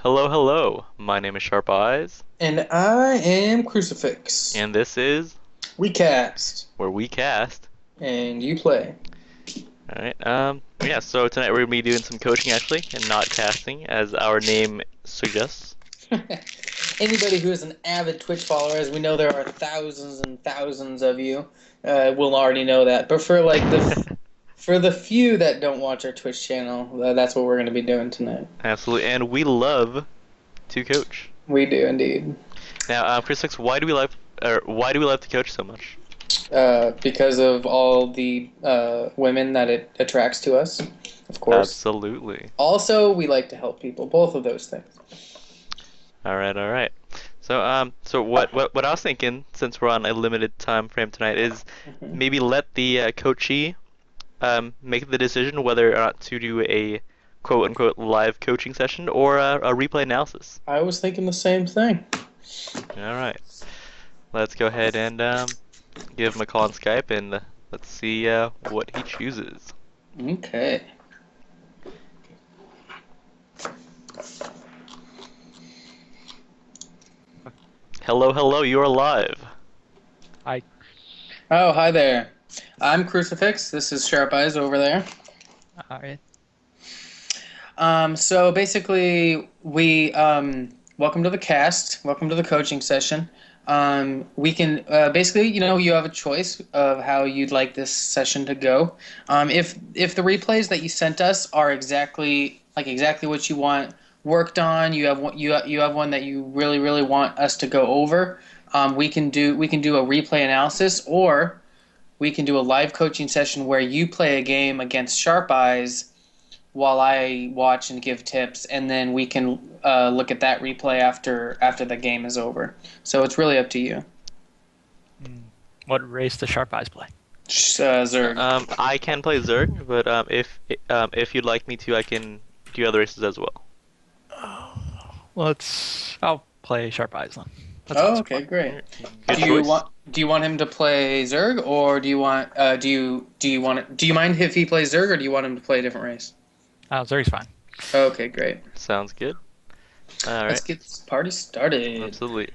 Hello, hello. My name is Sharp Eyes, And I am Crucifix. and this is We cast, where we cast. and you play. All right. Yeah. So tonight we're gonna be doing some coaching actually, and not casting, as our name suggests. Anybody who is an avid Twitch follower, as we know there are thousands and thousands of you, will already know that. But for the few that don't watch our Twitch channel, that's what we're going to be doing tonight. Absolutely. And we love to coach. We do indeed, Now, Chris Hicks, why do we love to coach so much? because of all the women that it attracts to us, of course. Absolutely. Also, we like to help people. Both of those things. All right. All right. So what I was thinking, since we're on a limited time frame tonight, is Mhm. maybe let the coachee make the decision whether or not to do a quote unquote live coaching session or a replay analysis. I was thinking the same thing. All right, let's go ahead and give him a call on Skype and let's see what he chooses. Okay. Hello, hello, you are live. Hi. Oh, hi there. I'm Crucifix. This is Sharp Eyes over there. All right. So basically, we welcome to the cast. Welcome to the coaching session. We can basically, you have a choice of how you'd like this session to go. If the replays that you sent us are exactly what you want worked on, you have one that you really want us to go over. We can do a replay analysis, or we can do a live coaching session where you play a game against Sharp Eyes while I watch and give tips, and then we can look at that replay after the game is over. So it's really up to you. What race does Sharp Eyes play? Zerg. I can play Zerg, but if you'd like me to, I can do other races as well. I'll play Sharp Eyes then. That Oh, sounds okay, fun. great. Good Do you choice. want do you want him to play Zerg, or do you mind if he plays Zerg, or do you want him to play a different race? Zerg's fine. Okay, great. Sounds good. All Let's right, get this party started. absolutely.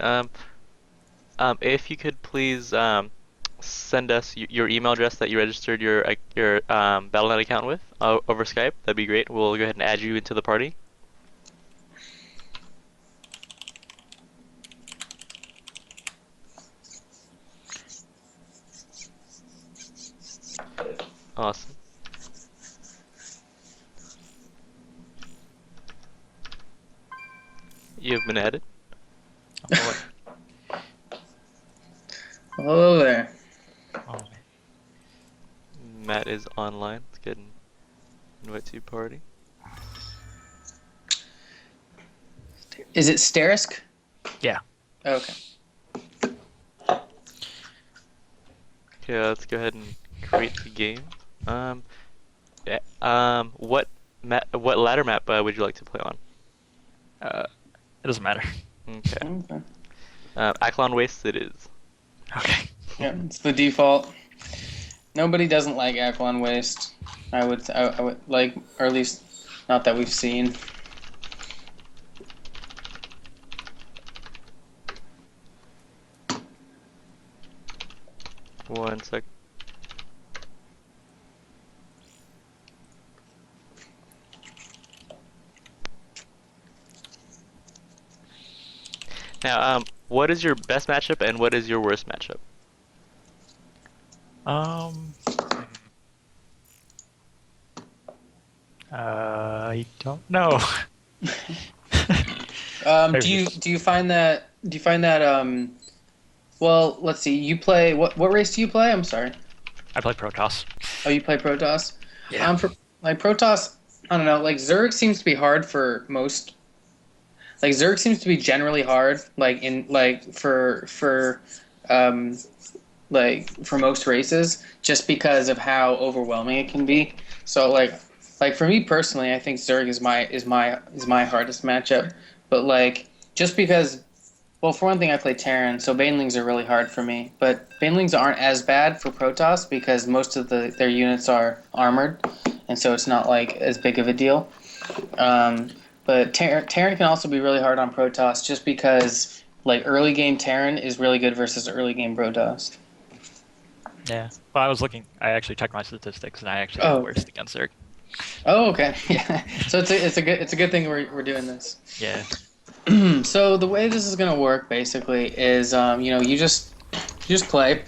If you could please send us your email address that you registered your Battle.net account with over Skype, that'd be great. We'll go ahead and add you into the party. Awesome. You've been added. Oh, Hello there. oh, Matt is online. Let's get an invite to party. Is it Sterisk? yeah. Okay. Okay, let's go ahead and create the game. Yeah, what ladder map would you like to play on? It doesn't matter. Okay. Okay. Aklon Waste it is. Okay. Yeah, it's the default. Nobody doesn't like Aquan Waste. I would like, or at least not that we've seen. One sec. Now, what is your best matchup and what is your worst matchup? Um. I don't know. Do you find that well, let's see. You play what race do you play? I'm sorry. I play Protoss. Oh, you play Protoss. Yeah. Like Protoss, I don't know. Like Zerg seems to be hard for most. Like Zerg seems to be generally hard. Um for most races, just because of how overwhelming it can be. So like for me personally, I think Zerg is my hardest matchup. But like just because, well, for one thing, I play Terran, so Banelings are really hard for me. But Banelings aren't as bad for Protoss because most of their units are armored, and so it's not like as big of a deal. Um, But Terran can also be really hard on Protoss just because like early game Terran is really good versus early game Protoss. Yeah. Well, I was looking. I actually checked my statistics, and I actually am Oh, the okay. worst against Zerg. Oh, okay. Yeah. So it's a good thing we're doing this. Yeah. So the way this is gonna work basically is you just play,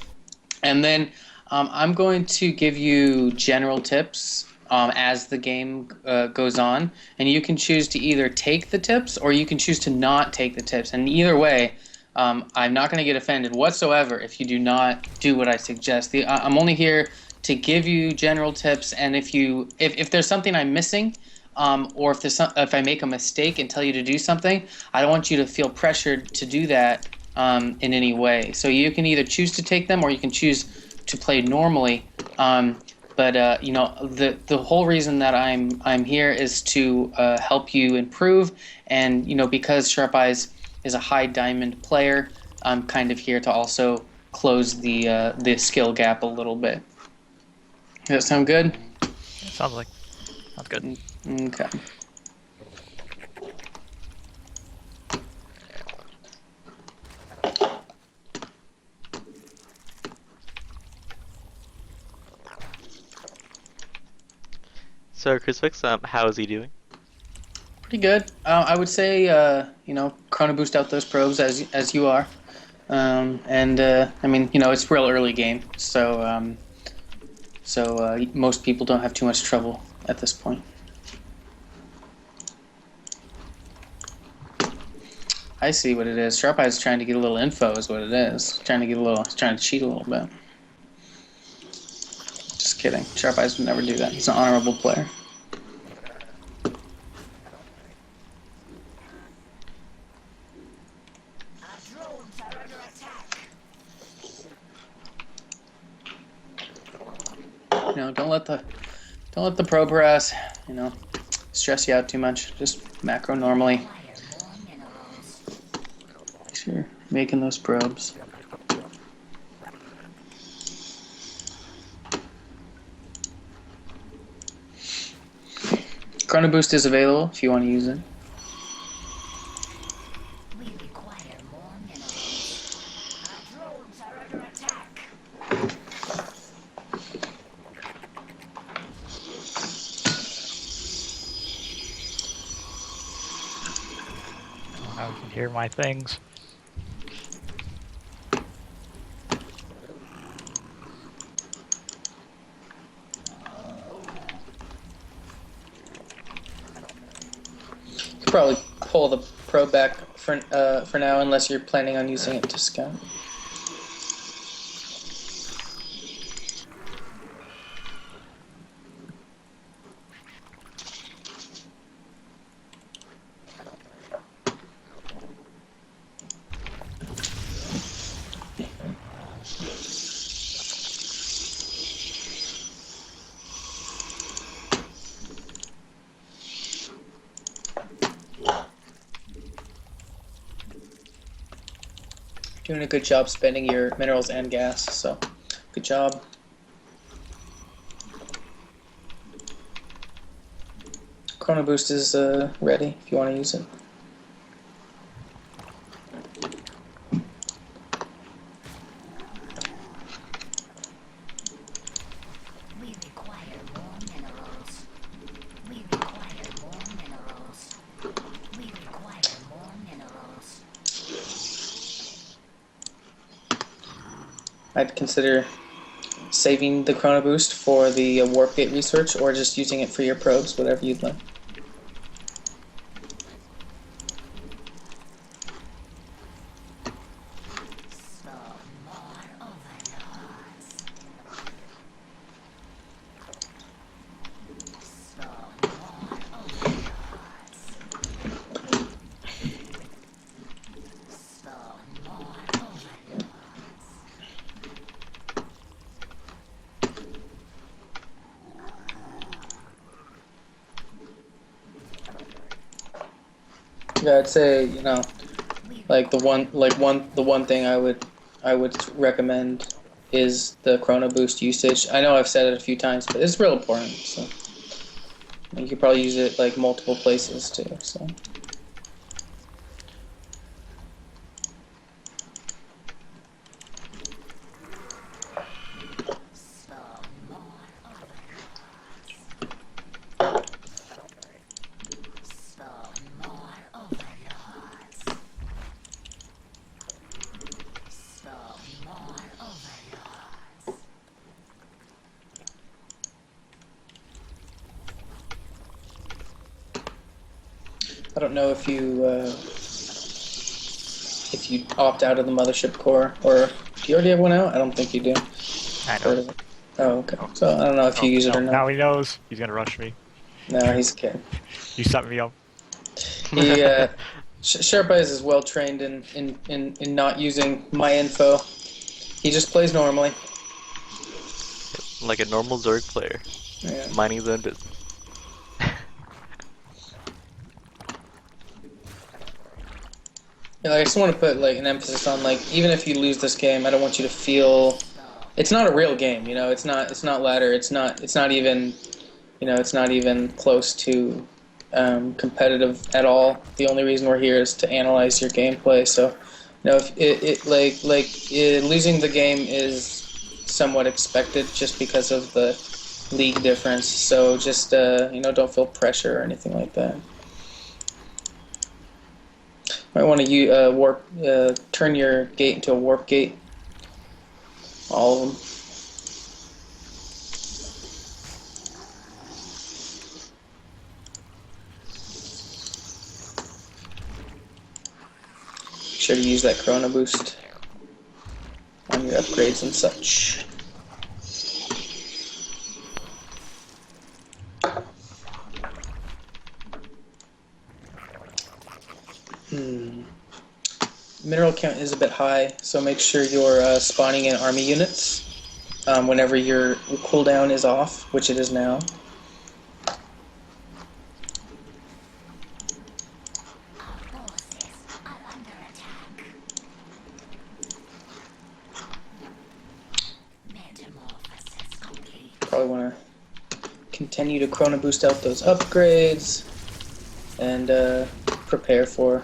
and then I'm going to give you general tips as the game goes on, and you can choose to either take the tips or you can choose to not take the tips. And either way, I'm not going to get offended whatsoever if you do not do what I suggest. I'm only here to give you general tips, and if there's something I'm missing, or if I make a mistake and tell you to do something, I don't want you to feel pressured to do that in any way. So you can either choose to take them or you can choose to play normally. But the whole reason that I'm here is to help you improve, and because Sharp Eyes is a high diamond player, I'm kind of here to also close the skill gap a little bit. Does that sound good? It sounds good. Okay. So Crucifix, how is he doing? Pretty good. I would say, chrono boost out those probes as you are, and I mean, it's real early game, so most people don't have too much trouble at this point. I see what it is. Sharp Eye's trying to get a little info, is what it is. Trying to cheat a little bit. Just kidding. Sharp Eyes would never do that. He's an honorable player. Don't let the probe harass, stress you out too much. Just macro normally. Make sure you're making those probes. Chrono Boost is available if you want to use it. I can hear my things. You could probably pull the probe back for now, unless you're planning on using it to scout. Doing a good job spending your minerals and gas, so good job. Chrono Boost is ready if you want to use it. I'd consider saving the Chrono Boost for the Warp Gate research, or just using it for your probes, whatever you'd like. Yeah, I'd say like the one thing I would recommend is the Chrono Boost usage. I know I've said it a few times, but it's real important. So you you could probably use it like multiple places too. So. I don't know if you opt out of the mothership core, or do you already have one out? I don't think you do. I know. Oh, okay. So I don't know if you use it or not. Now he knows. He's gonna rush me. No, he's a kid. You set me up. He Sharp Eyes is well trained in not using my info. He just plays normally. Like a normal Zerg player, Yeah. minding his own business. Yeah, like, I just want to put like an emphasis on like even if you lose this game, I don't want you to feel it's not a real game. You know, it's not ladder. It's not even it's not even close to competitive at all. The only reason we're here is to analyze your gameplay. So, if losing the game is somewhat expected just because of the league difference. So just don't feel pressure or anything like that. Might want to warp, turn your gate into a warp gate. All of them. Make sure to use that Chrono Boost on your upgrades and such. Mineral count is a bit high, so make sure you're spawning in army units whenever your cooldown is off, which it is now. Probably want to continue to Chrono Boost out those upgrades and prepare for.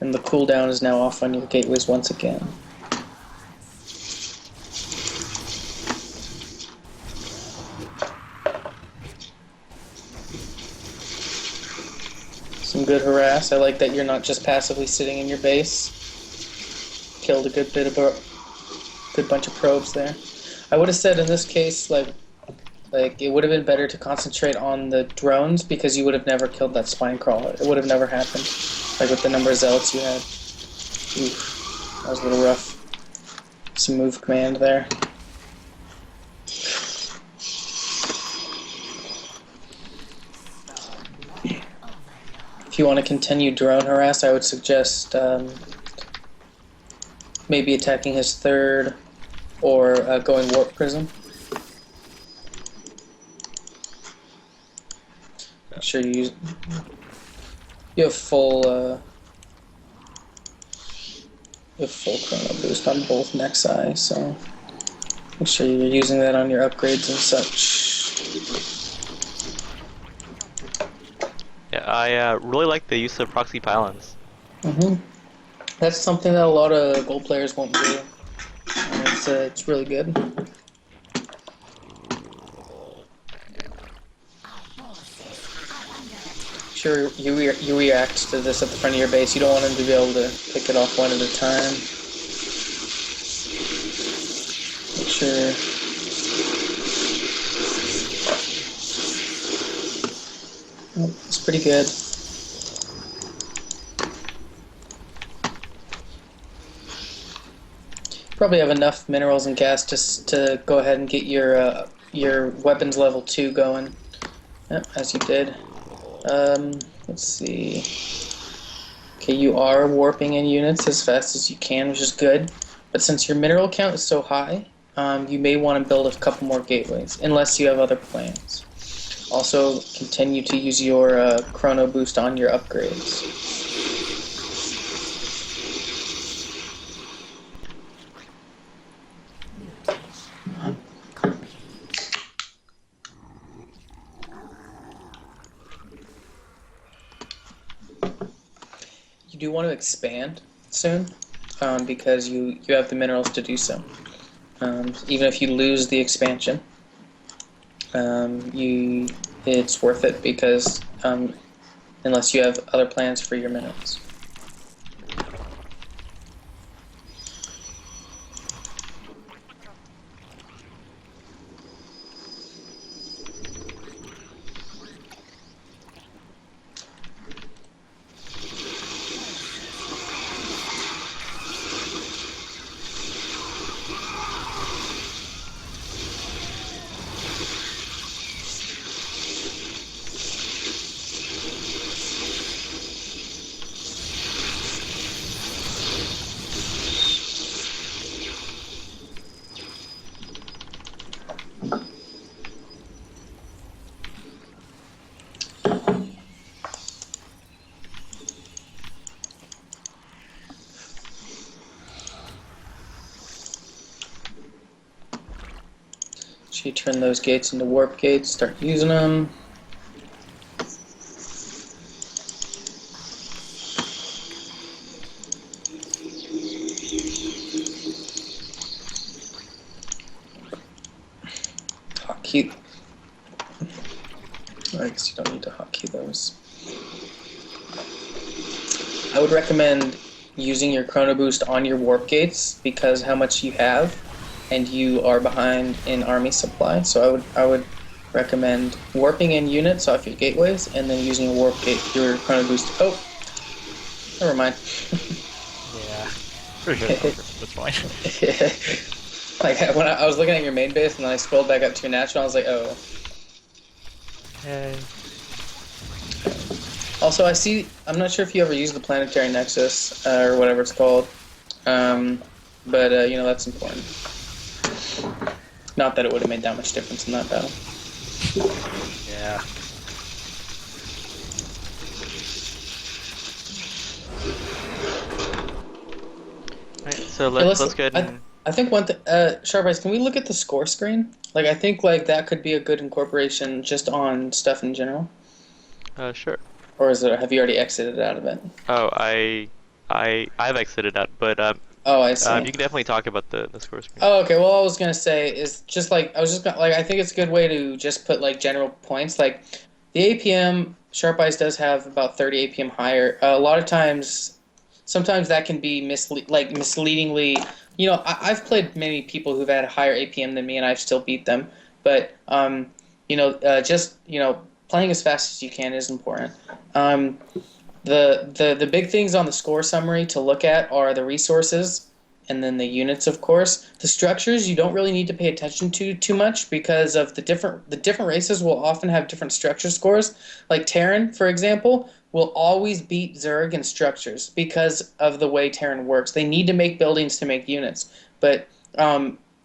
And the cooldown is now off on your gateways once again. Some good harass. I like that you're not just passively sitting in your base. Killed a good bunch of probes there. I would have said in this case, like it would have been better to concentrate on the drones because you would have never killed that spine crawler. It would have never happened. Like with the number of zealots you had. Oof, that was a little rough. Some move command there. If you want to continue drone harass, I would suggest maybe attacking his third or going warp prism. Make sure you have full chrono boost on both Nexi, so make sure you're using that on your upgrades and such. Yeah, I really like the use of proxy pylons. That's something that a lot of gold players won't do. And it's really good. Sure, you react to this at the front of your base. You don't want them to be able to pick it off one at a time. Make sure. Oh, it's pretty good. Probably have enough minerals and gas to go ahead and get your weapons level 2 going. Yep, as you did. Let's see. Okay, you are warping in units as fast as you can, which is good. But since your mineral count is so high, you may want to build a couple more gateways, unless you have other plans. Also, continue to use your chrono boost on your upgrades. do want to expand soon, because you have the minerals to do so. Even if you lose the expansion, it's worth it because unless you have other plans for your minerals. So you turn those gates into warp gates, start using them. Hotkey. I guess you don't need to hotkey those. I would recommend using your chrono boost on your warp gates because how much you have, and you are behind in army supply. So I would recommend warping in units off your gateways and then using a warp gate your chrono boost. Oh, never mind. Yeah. Pretty sure that's fine. Like when I was looking at your main base and then I scrolled back up to your natural, I was like, oh. Yay. Also, I see. I'm not sure if you ever used the planetary nexus or whatever it's called, but you know that's important. Not that it would have made that much difference in that battle. Yeah. Right, so Hey, let's go ahead and I think one thing, Sharp Eyes, can we look at the score screen? Like, I think like that could be a good incorporation just on stuff in general. sure. Or have you already exited out of it? Oh, I've exited out, but Oh, I see. you can definitely talk about the score screen. Oh, okay. Well, all I was gonna say is just like I was just gonna like I think it's a good way to just put like general points. Like the APM, Sharp Eyes does have about 30 APM higher. A lot of times, sometimes that can be misleadingly. You know, I've played many people who've had a higher APM than me, and I've still beat them. But you know, just you know, playing as fast as you can is important. Um, the big things on the score summary to look at are the resources and then the units, of course. The structures you don't really need to pay attention to too much because of the different races will often have different structure scores. Like Terran, for example, will always beat Zerg in structures because of the way Terran works. They need to make buildings to make units, but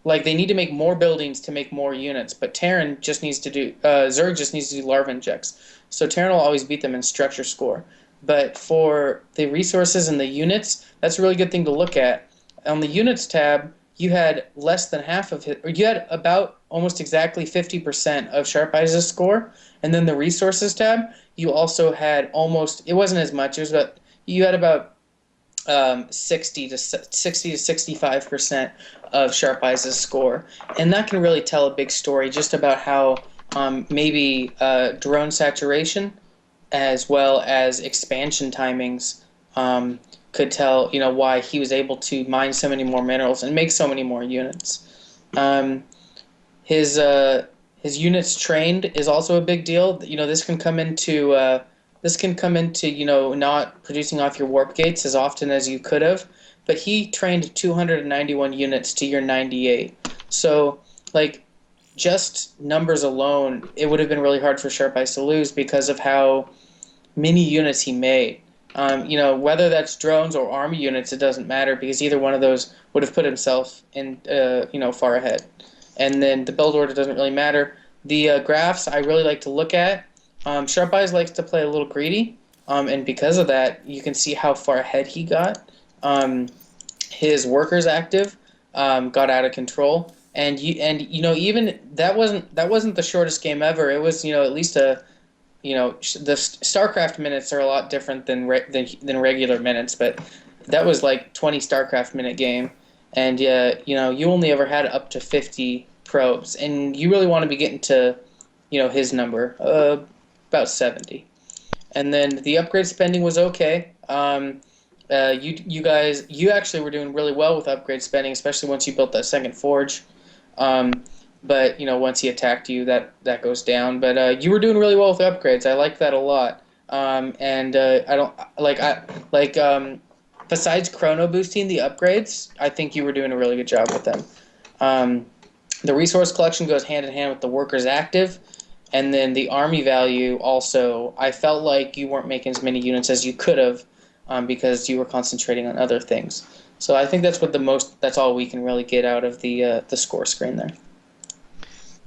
like they need to make more buildings to make more units. But Terran just needs to do Zerg just needs to do larva injects. So Terran will always beat them in structure score. But for the resources and the units, that's a really good thing to look at. On the units tab, you had less than half of it, or you had about almost exactly 50% of Sharp Eyes' score. And then the resources tab, you also had almost, it wasn't as much, it was about, you had about 60 to 65% of Sharp Eyes' score. And that can really tell a big story just about how maybe drone saturation as well as expansion timings could tell, you know, why he was able to mine so many more minerals and make so many more units. His units trained is also a big deal. You know, this can come into you know not producing off your warp gates as often as you could have, but he trained 291 units to your 98. So like just numbers alone, it would have been really hard for Sharp Eyes to lose because of how many units he made. You know, whether that's drones or army units, it doesn't matter because either one of those would have put himself in, you know, far ahead. And then the build order doesn't really matter. The graphs I really like to look at. Sharp Eyes likes to play a little greedy, and because of that, you can see how far ahead he got. His workers active got out of control, and you know even that wasn't the shortest game ever. It was, you know, at least a the StarCraft minutes are a lot different than regular minutes, but that was like 20 StarCraft minute game, and you only ever had up to 50 probes, and you really want to be getting to, his number, about 70. And then the upgrade spending was okay. You actually were doing really well with upgrade spending, especially once you built that second forge. But once he attacked you, that goes down. But you were doing really well with upgrades. I like that a lot. And I don't like I like besides chrono boosting the upgrades, I think you were doing a really good job with them. The resource collection goes hand in hand with the workers active, and then the army value also. I felt like you weren't making as many units as you could have, because you were concentrating on other things. So I think that's all we can really get out of the score screen there.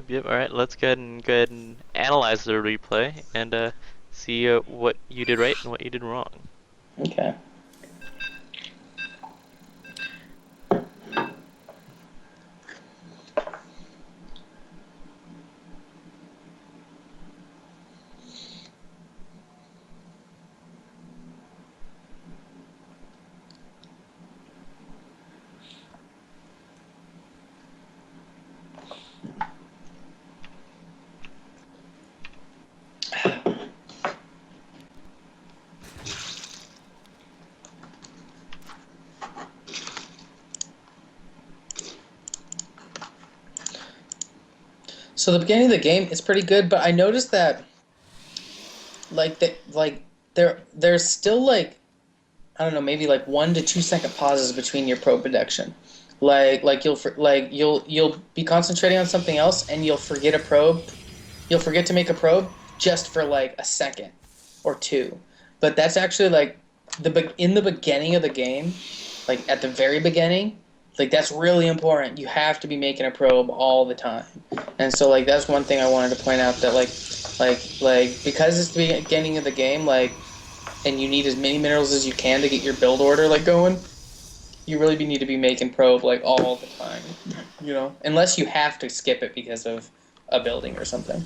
Yep. All right. Let's go ahead and analyze the replay and see what you did right and what you did wrong. Okay. So the beginning of the game is pretty good, but I noticed that there's still like, I don't know, maybe like 1 to 2 second pauses between your probe production. You'll be concentrating on something else and you'll forget a probe. You'll forget to make a probe just for like a second or two. But that's actually like in the beginning of the game, like at the very beginning, like that's really important. You have to be making a probe all the time. And so like that's one thing I wanted to point out, that because it's the beginning of the game, like, and you need as many minerals as you can to get your build order like going, you really need to be making probe like all the time, unless you have to skip it because of a building or something.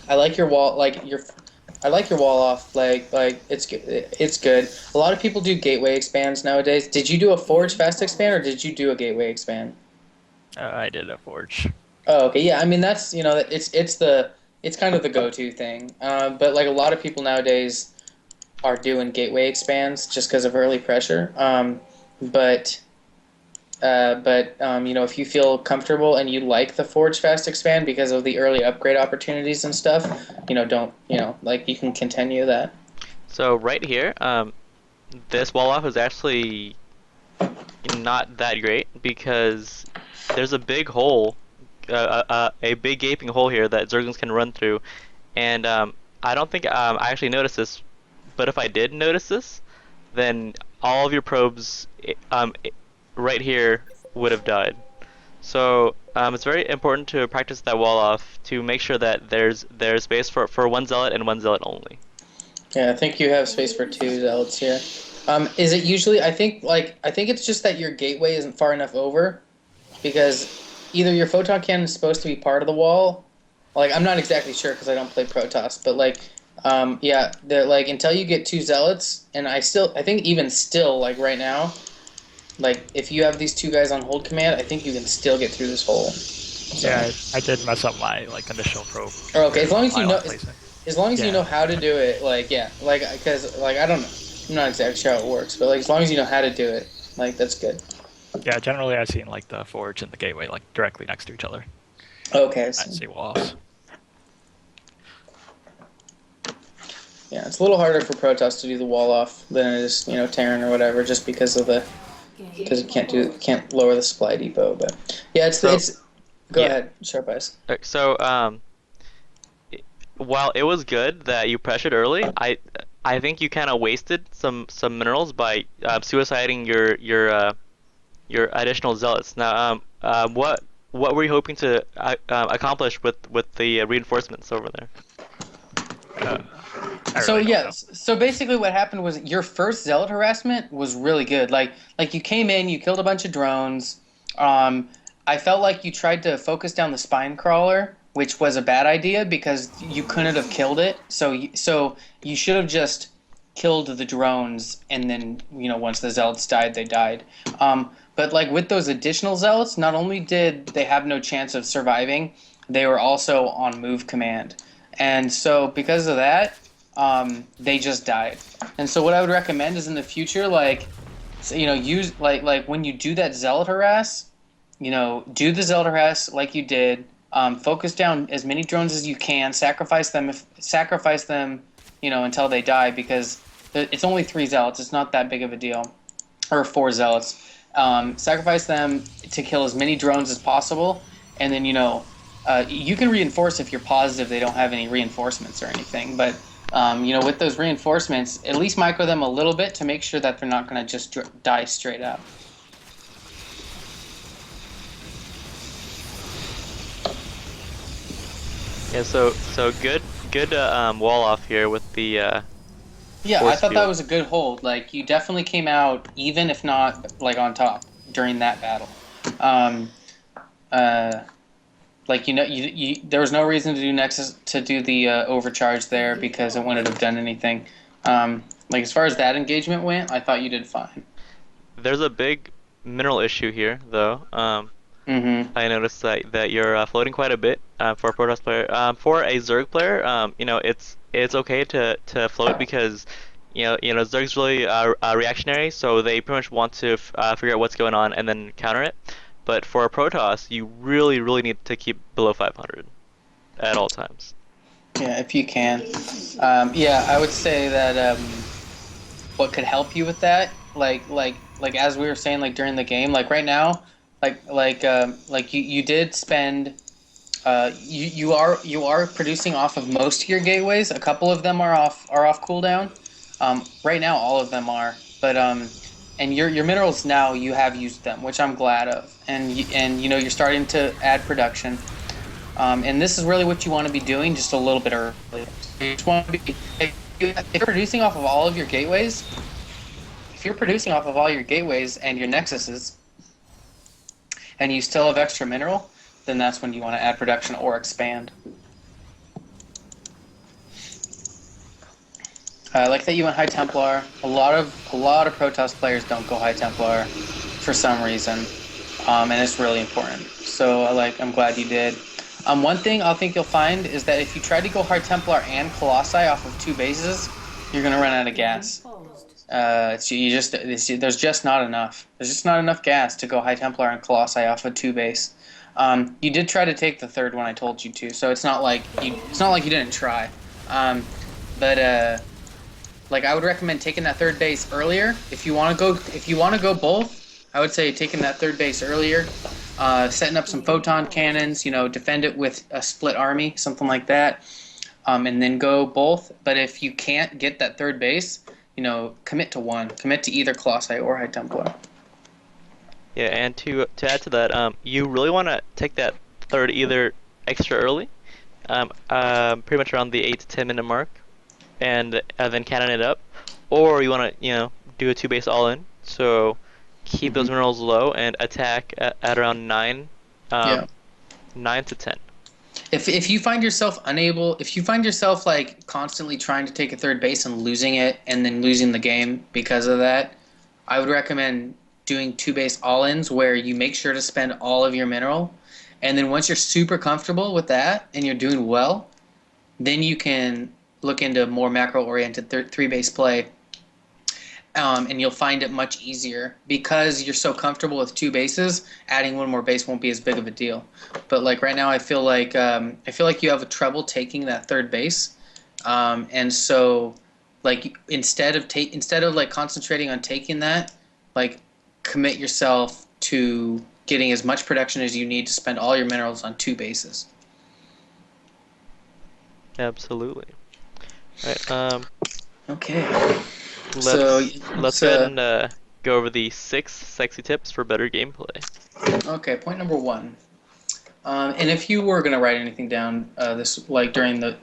I like your wall, I like your wall off. It's good. It's good. A lot of people do gateway expands nowadays. Did you do a forge fast expand or did you do a gateway expand? I did a forge. Oh, okay. Yeah, I mean that's it's kind of the go-to thing. But like a lot of people nowadays are doing gateway expands just because of early pressure. But if you feel comfortable and you like the Forge Fast expand because of the early upgrade opportunities and stuff, you can continue that. So right here, this wall off is actually not that great because there's a big hole, a big gaping hole here that Zerglings can run through, and I don't think I actually noticed this, but if I did notice this, then all of your probes right here would have died. So it's very important to practice that wall off to make sure that there's space for one zealot and one zealot only. Yeah, I think you have space for 2 zealots here. Is it usually? I think it's just that your gateway isn't far enough over, because either your photon cannon is supposed to be part of the wall. Like, I'm not exactly sure because I don't play Protoss, but until you get 2 zealots, and I think even still, like right now, like if you have these 2 guys on hold command, I think you can still get through this hole. So. Yeah, I did mess up my initial probe. Oh, okay, as long as you know. Placement. As long as you know how to do it, because I don't know, I'm not exactly sure how it works, but as long as you know how to do it, that's good. Yeah, generally I've seen the forge and the gateway directly next to each other. Okay. I see walls. Yeah, it's a little harder for Protoss to do the wall off than it is, Terran or whatever, just because you can't lower the supply depot. But yeah, go ahead, Sharp Eyes. So while it was good that you pressured early, I think you kind of wasted some minerals by suiciding your additional zealots. Now, what were you hoping to accomplish with the reinforcements over there? So basically what happened was your first zealot harassment was really good. Like you came in, you killed a bunch of drones. I felt like you tried to focus down the spine crawler, which was a bad idea because you couldn't have killed it. So you should have just killed the drones, and then once the zealots died, they died. But like with those additional zealots, not only did they have no chance of surviving, they were also on move command, and so because of that, they just died. And so what I would recommend is in the future, like, so, use like when you do that zealot harass, do the zealot harass like you did. Focus down as many drones as you can. Sacrifice them, until they die, because it's only 3 zealots. It's not that big of a deal, or 4 zealots. Sacrifice them to kill as many drones as possible, and then you can reinforce if you're positive they don't have any reinforcements or anything. But with those reinforcements, at least micro them a little bit to make sure that they're not going to just die straight up. Yeah, so good wall off here with the Yeah, I force thought that field. was a good hold. Like, you definitely came out even, if not like on top during that battle. Um, uh, like there was no reason to do Nexus to do the overcharge there because it wouldn't have done anything. Like as far as that engagement went, I thought you did fine. There's a big mineral issue here, though. Mm-hmm. I noticed that you're floating quite a bit for a Protoss player. For a Zerg player, it's okay to float because Zerg's really reactionary, so they pretty much want to figure out what's going on and then counter it. But for a Protoss, you really need to keep below 500 at all times. Yeah, if you can. Yeah, I would say that what could help you with that, like as we were saying, like during the game, like right now, like you did spend. You are producing off of most of your gateways. A couple of them are off cooldown. Right now, all of them are. But and your minerals now you have used them, which I'm glad of. And you're starting to add production. And this is really what you want to be doing, just a little bit early. You just want to be if you're producing off of all of your gateways. If you're producing off of all your gateways and your nexuses, and you still have extra mineral, then that's when you want to add production or expand. I like that you went High Templar. A lot of Protoss players don't go High Templar for some reason, and it's really important. So I'm glad you did. One thing I think you'll find is that if you try to go High Templar and Colossi off of 2 bases, you're gonna run out of gas. There's just not enough. There's just not enough gas to go High Templar and Colossi off of 2 base. You did try to take the third one I told you to, so it's not like you didn't try. But like I would recommend taking that third base earlier. If you want to go both, I would say taking that third base earlier, setting up some photon cannons, defend it with a split army, something like that, and then go both. But if you can't get that third base, commit to one. Commit to either Colossi or High Templar. Yeah, and to add to that, you really want to take that third either extra early, pretty much around the 8 to 10 minute mark, and then cannon it up, or you want to do a 2 base all in. So keep those minerals low and attack at around 9, Yeah. 9 to 10. If you find yourself like constantly trying to take a third base and losing it and then losing the game because of that, I would recommend doing 2 base all-ins where you make sure to spend all of your mineral, and then once you're super comfortable with that and you're doing well, then you can look into more macro-oriented 3 base play. And you'll find it much easier because you're so comfortable with 2 bases. Adding one more base won't be as big of a deal. But like right now, I feel like you have trouble taking that third base, and so like instead of like concentrating on taking that, like commit yourself to getting as much production as you need to spend all your minerals on 2 bases. Absolutely. All right. Okay. Let's go ahead and go over the 6 sexy tips for better gameplay. Okay, point number 1. And if you were gonna write anything down, this like during the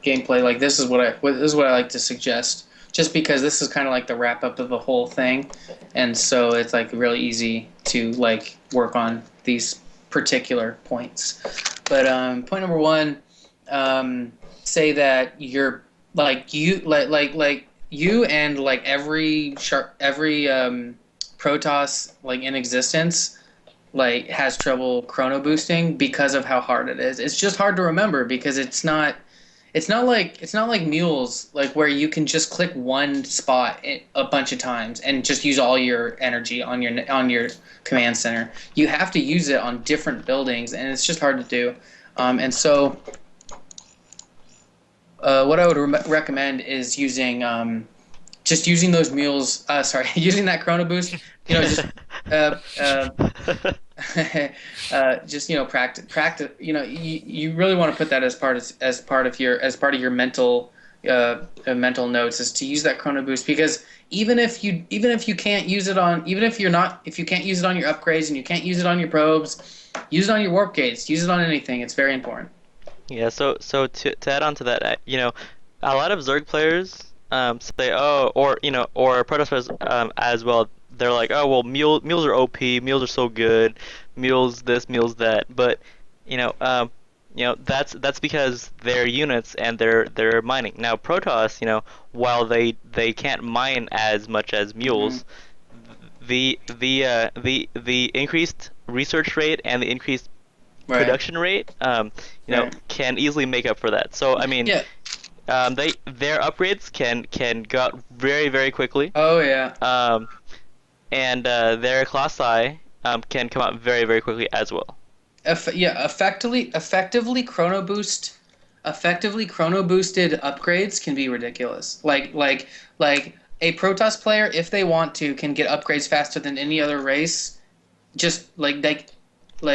gameplay, like this is what I like to suggest, just because this is kind of like the wrap up of the whole thing, and so it's like really easy to like work on these particular points. But point number one, say that you're like you and like every Protoss like in existence like has trouble chrono boosting because of how hard it is. It's just hard to remember because it's not like mules like where you can just click one spot a bunch of times and just use all your energy on your command center. You have to use it on different buildings, and it's just hard to do. And so, what I would recommend is using just using those mules. Sorry, using that chrono boost. Just uh, uh, just practice. You really want to put that as part of your mental notes is to use that chrono boost, because even if you can't use it on if you can't use it on your upgrades and you can't use it on your probes, use it on your warp gates, use it on anything. It's very important. Yeah, so to add on to that, a lot of Zerg players say, oh, or Protoss players as well. They're like, oh, well, mules are OP, mules are so good, mules this, mules that. But that's because they're units and they're mining. Now Protoss, while they can't mine as much as Hmm. mules, the increased research rate and the increased Right. production rate, Right. can easily make up for that. So I mean, Yeah. their upgrades can go out very very quickly, Oh yeah. um, and their colossi can come out very very quickly as well. Yeah. Effectively chrono boosted upgrades can be ridiculous. Like a Protoss player, if they want to, can get upgrades faster than any other race. Just like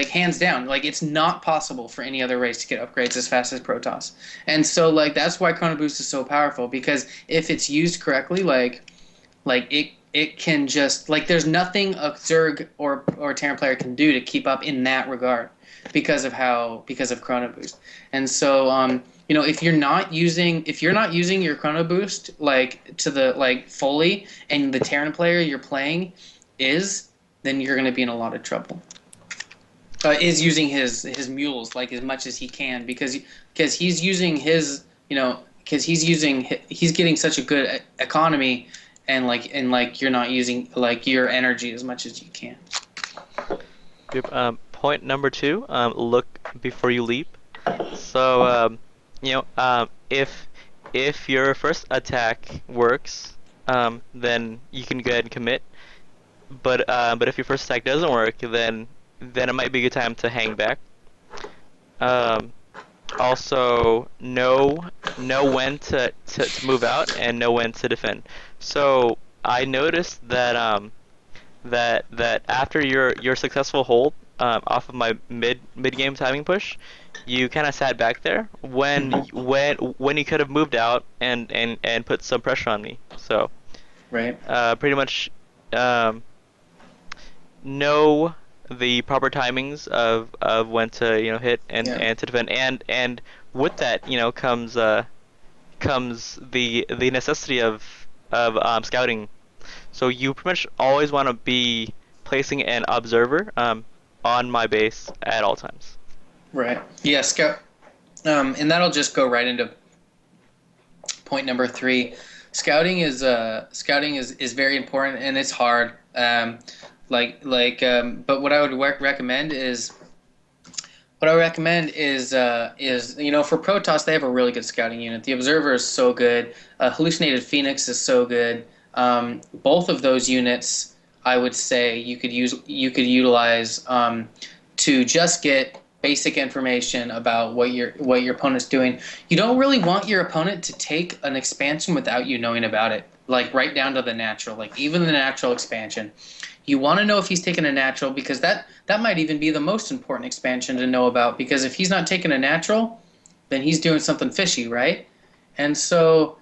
hands down, like it's not possible for any other race to get upgrades as fast as Protoss. And so like that's why chrono boost is so powerful, because if it's used correctly, it can just like there's nothing a Zerg or Terran player can do to keep up in that regard because of Chrono Boost. And so if you're not using your Chrono Boost like to the like fully, and the Terran player you're playing is, then you're going to be in a lot of trouble. Is using his mules like as much as he can, because he's using his because he's getting such a good economy, and you're not using like your energy as much as you can. Yep. Point number two, look before you leap. So if your first attack works, then you can go ahead and commit. But if your first attack doesn't work, then it might be a good time to hang back. Um, Also know when to move out and know when to defend. So I noticed that after your successful hold off of my mid game timing push, you kind of sat back there when you could have moved out and put some pressure on me. So Right. pretty much um, know the proper timings of when to hit Yeah. and to defend, and with that comes the necessity of scouting. So you pretty much always want to be placing an observer on my base at all times. Right. Yeah. Scout. And that'll just go right into point number three. Scouting is very important, and it's hard. But what I recommend is for Protoss, they have a really good scouting unit. The Observer is so good. Hallucinated Phoenix is so good. Both of those units, I would say, you could utilize to just get basic information about what your opponent's doing. You don't really want your opponent to take an expansion without you knowing about it, like right down to the natural, like even the natural expansion. You want to know if he's taking a natural, because that might even be the most important expansion to know about, because if he's not taking a natural, then he's doing something fishy, right? And so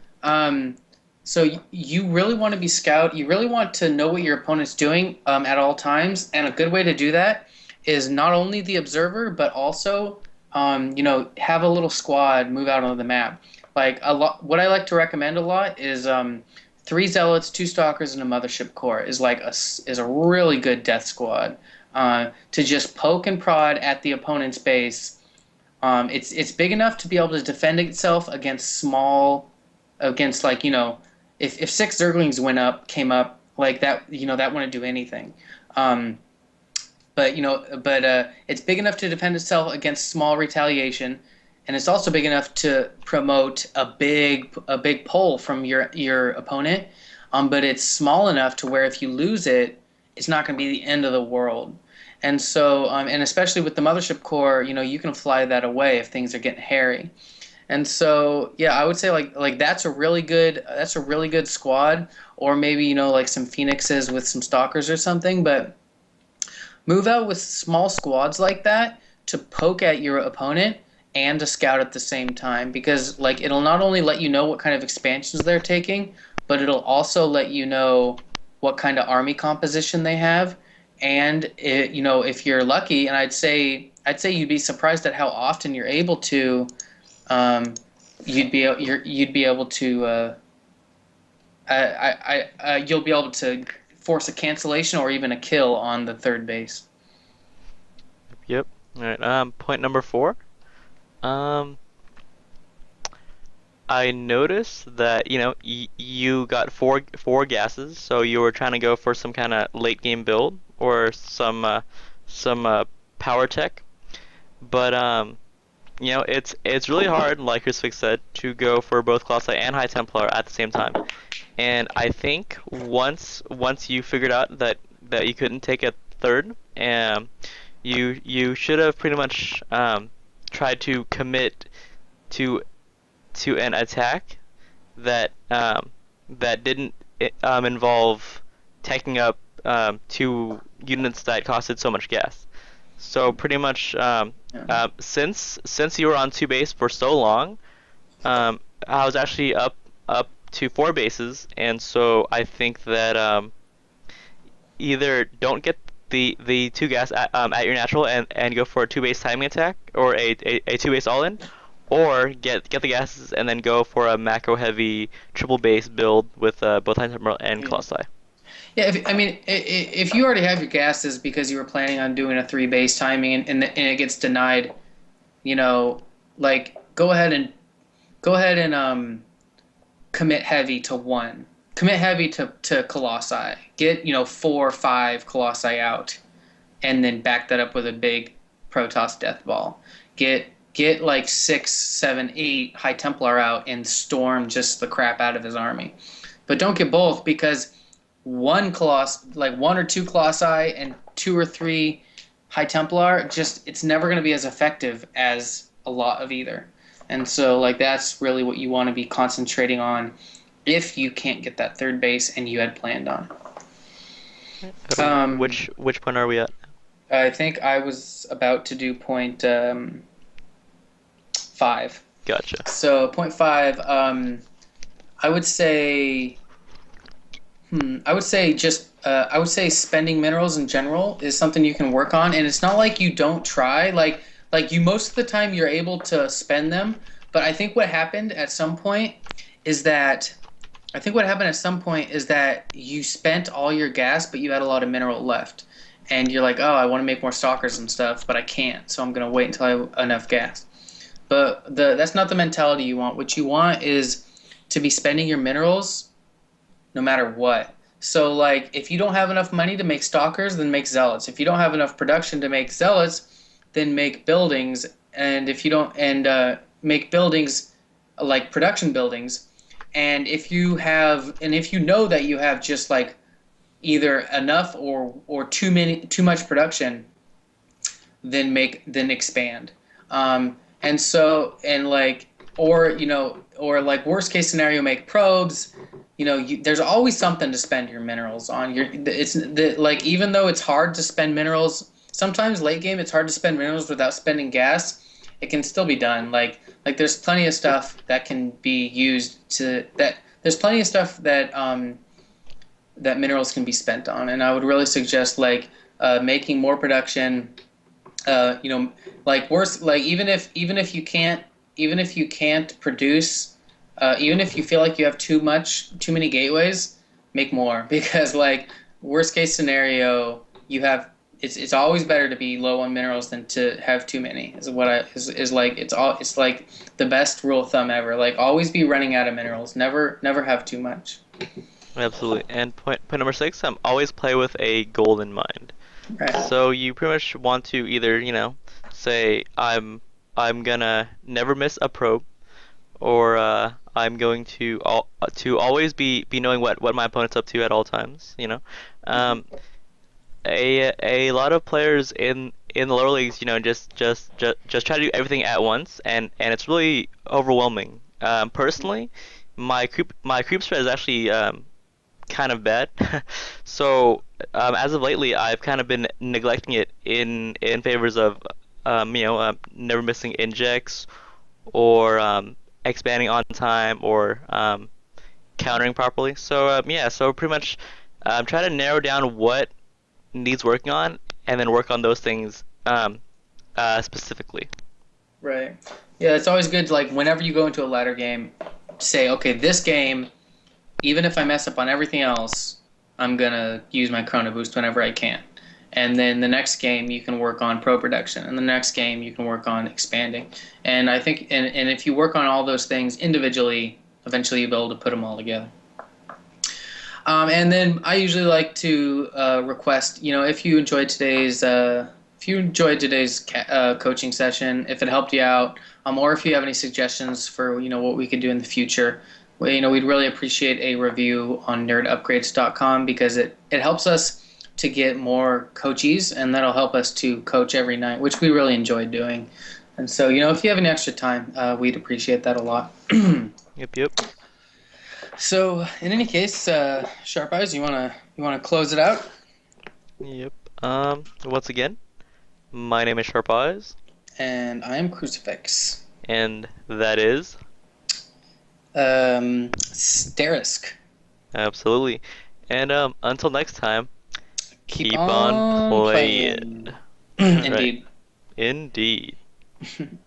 you really want to be scout. You really want to know what your opponent's doing at all times, and a good way to do that is not only the observer, but also have a little squad move out on the map. Like a lot, what I like to recommend a lot is three zealots, two stalkers, and a mothership core is a really good death squad. to just poke and prod at the opponent's base. It's big enough to be able to defend itself against against like if six Zerglings came up like that, that wouldn't do anything. Um, but it's big enough to defend itself against small retaliation, and it's also big enough to promote a big pull from your opponent. But it's small enough to where if you lose it, it's not going to be the end of the world. And so, and especially with the mothership core, you can fly that away if things are getting hairy. And so, yeah, I would say like that's a really good squad, or maybe like some phoenixes with some stalkers or something. But move out with small squads like that to poke at your opponent and to scout at the same time, because like it'll not only let you know what kind of expansions they're taking, but it'll also let you know what kind of army composition they have. And if you're lucky, and I'd say you'd be surprised at how often you're able to you'd be able to you'll be able to force a cancellation or even a kill on the third base. Yep. All right. Point number 4. Um, I noticed that you got four gases, so you were trying to go for some kind of late game build or some power tech, but it's really hard, like Chris Vic said, to go for both Colossi and High Templar at the same time. And I think once you figured out that you couldn't take a third, you should have pretty much tried to commit to an attack that didn't involve taking up 2 units that costed so much gas. So pretty much, Yeah. since you were on 2 base for so long, I was actually up to 4 bases, and so I think that either don't get the 2 gas at your natural and go for a 2 base timing attack or a 2 base all in, or get the gases and then go for a macro heavy triple base build with both High Templar and Yeah. Colossi. Yeah, I mean, if you already have your gases because you were planning on doing a three base timing and it gets denied, like go ahead and commit heavy to one, commit heavy to Colossi, get 4 or 5 Colossi out, and then back that up with a big Protoss death ball. Get like 6, 7, 8 High Templar out and storm just the crap out of his army. But don't get both, because like 1 or 2 Colossi and 2 or 3 High Templar, it's never going to be as effective as a lot of either. And so like that's really what you want to be concentrating on if you can't get that third base and you had planned on. Which point are we at? I think I was about to do point 5. Gotcha. So point 5, I would say I would say spending minerals in general is something you can work on, and it's not like you don't try. Like you, most of the time you're able to spend them, but I think what happened at some point is that you spent all your gas, but you had a lot of mineral left, and you're like, oh, I want to make more stalkers and stuff, but I can't, so I'm gonna wait until I have enough gas. But that's not the mentality you want. What you want is to be spending your minerals no matter what. So like if you don't have enough money to make stalkers, then make zealots. If you don't have enough production to make zealots, then make buildings. And if you don't make buildings like production buildings. And if you know that you have just like either enough or too much production, then expand. And so and like or like worst case scenario, make probes. There's always something to spend your minerals on. Like even though it's hard to spend minerals, sometimes late game it's hard to spend minerals without spending gas. It can still be done. Like there's plenty of stuff that can be used to that. There's plenty of stuff that that minerals can be spent on, and I would really suggest making more production. Like worse, like even if you can't produce, even if you feel like you have too many gateways, make more, because like worst case scenario, you have it's always better to be low on minerals than to have too many. Is what I is like it's like the best rule of thumb ever. Like always be running out of minerals. Never have too much. Absolutely. And point number six, always play with a goal in mind. Right. So you pretty much want to either, say I'm gonna never miss a probe, or I'm going to always be knowing what my opponent's up to at all times. Um, a lot of players in the lower leagues, just try to do everything at once, and it's really overwhelming. Personally, my creep spread is actually kind of bad. So as of lately, I've kind of been neglecting it in favors of never missing injects, or expanding on time, or countering properly. So yeah, so pretty much try to narrow down what needs working on, and then work on those things specifically. Right. Yeah, it's always good to, like, whenever you go into a ladder game, say, okay, this game, even if I mess up on everything else, I'm gonna use my chrono boost whenever I can. And then the next game you can work on pro production, and the next game you can work on expanding. And I think, and if you work on all those things individually, eventually you'll be able to put them all together. And then I usually like to request, if you enjoyed today's coaching session, if it helped you out, or if you have any suggestions for what we could do in the future, we'd really appreciate a review on nerdupgrades.com, because it helps us to get more coachees, and that'll help us to coach every night, which we really enjoy doing. And so, if you have any extra time, we'd appreciate that a lot. Yep, yep. So, in any case, Sharp Eyes, you wanna close it out? Yep. Once again, my name is Sharp Eyes, And I am Crucifix. and that is Sterisk. absolutely. And until next time, Keep keep on on playing. playing. All right. Indeed. Indeed.